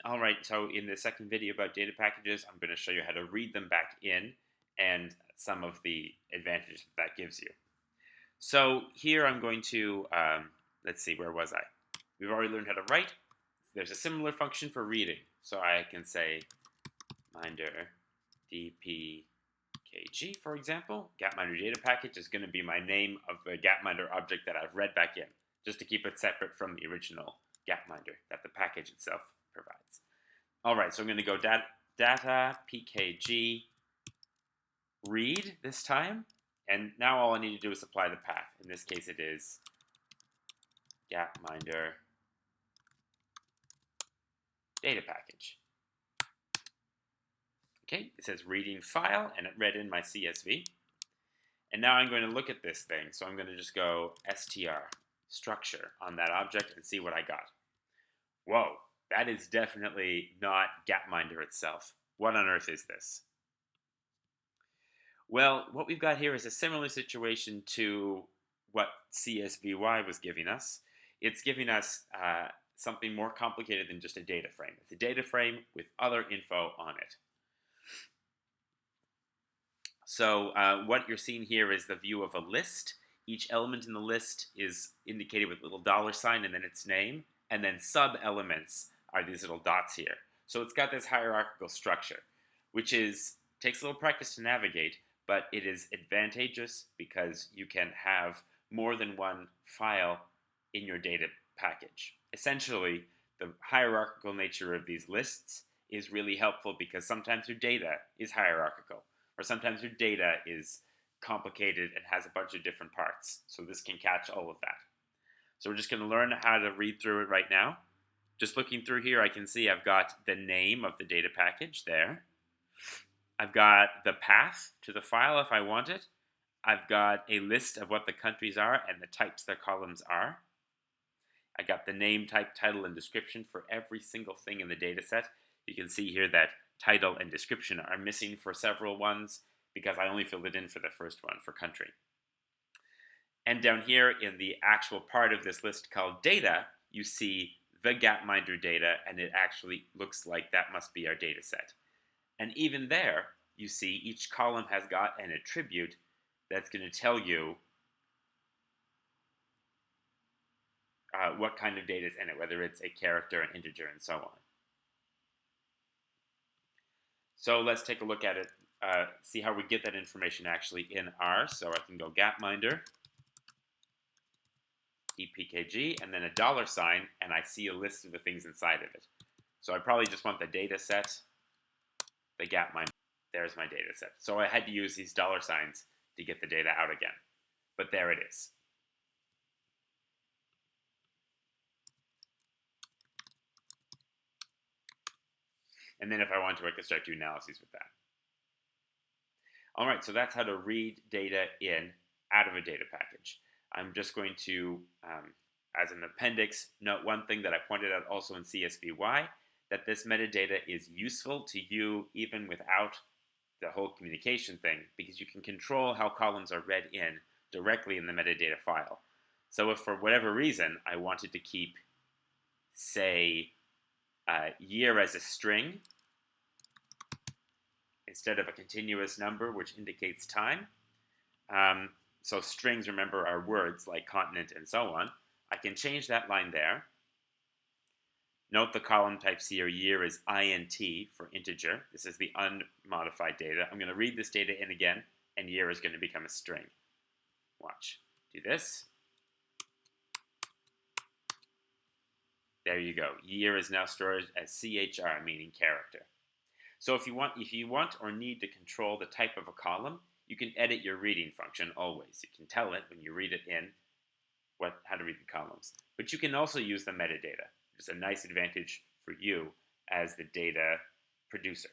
All right, so in the second video about data packages, I'm going to show you how to read them back in and some of the advantages that gives you. So here I'm going to, let's see, where was I? We've already learned how to write. There's a similar function for reading. So I can say minder dpkg, for example. Gapminder data package is going to be my name of the Gapminder object that I've read back in, just to keep it separate from the original Gapminder that the package itself provides. All right, so I'm going to go data pkg read this time, and now all I need to do is apply the path. In this case, it is Gapminder data package. Okay, it says reading file, and it read in my CSV. And now I'm going to look at this thing. So I'm going to just go str structure on that object and see what I got. Whoa, that is definitely not Gapminder itself. What on earth is this? Well, what we've got here is a similar situation to what CSVY was giving us. It's giving us something more complicated than just a data frame. It's a data frame with other info on it. So what you're seeing here is the view of a list. Each element in the list is indicated with a little $sign and then its name, and then sub-elements are these little dots here. So it's got this hierarchical structure, which takes a little practice to navigate, but it is advantageous because you can have more than one file in your data package. Essentially, the hierarchical nature of these lists is really helpful because sometimes your data is hierarchical, or sometimes your data is complicated and has a bunch of different parts. So this can catch all of that. So we're just going to learn how to read through it right now. Just looking through here, I can see I've got the name of the data package there. I've got the path to the file if I want it. I've got a list of what the countries are and the types their columns are. I got the name, type, title, and description for every single thing in the data set. You can see here that title and description are missing for several ones because I only filled it in for the first one, for country. And down here in the actual part of this list called data, you see the Gapminder data, and it actually looks like that must be our data set. And even there, you see each column has got an attribute that's going to tell you what kind of data is in it, whether it's a character, an integer, and so on. So let's take a look at it, see how we get that information actually in R. So I can go Gapminder dpkg, and then a $sign, and I see a list of the things inside of it. So I probably just want the data set, the Gapminder. There's my data set. So I had to use these $signs to get the data out again. But there it is. And then if I want to, I could start doing analyses with that. All right, so that's how to read data in out of a data package. I'm just going to, as an appendix, note one thing that I pointed out also in CSVY, that this metadata is useful to you even without the whole communication thing, because you can control how columns are read in directly in the metadata file. So if for whatever reason I wanted to keep, say, year as a string instead of a continuous number which indicates time, so strings, remember, are words like continent and so on, I can change that line there. Note the column types here, year is int for integer. This is the unmodified data. I'm going to read this data in again, and year is going to become a string. Watch. Do this. There you go. Year is now stored as CHR, meaning character. So if you want or need to control the type of a column, you can edit your reading function always. You can tell it when you read it in how to read the columns. But you can also use the metadata. It's a nice advantage for you as the data producer.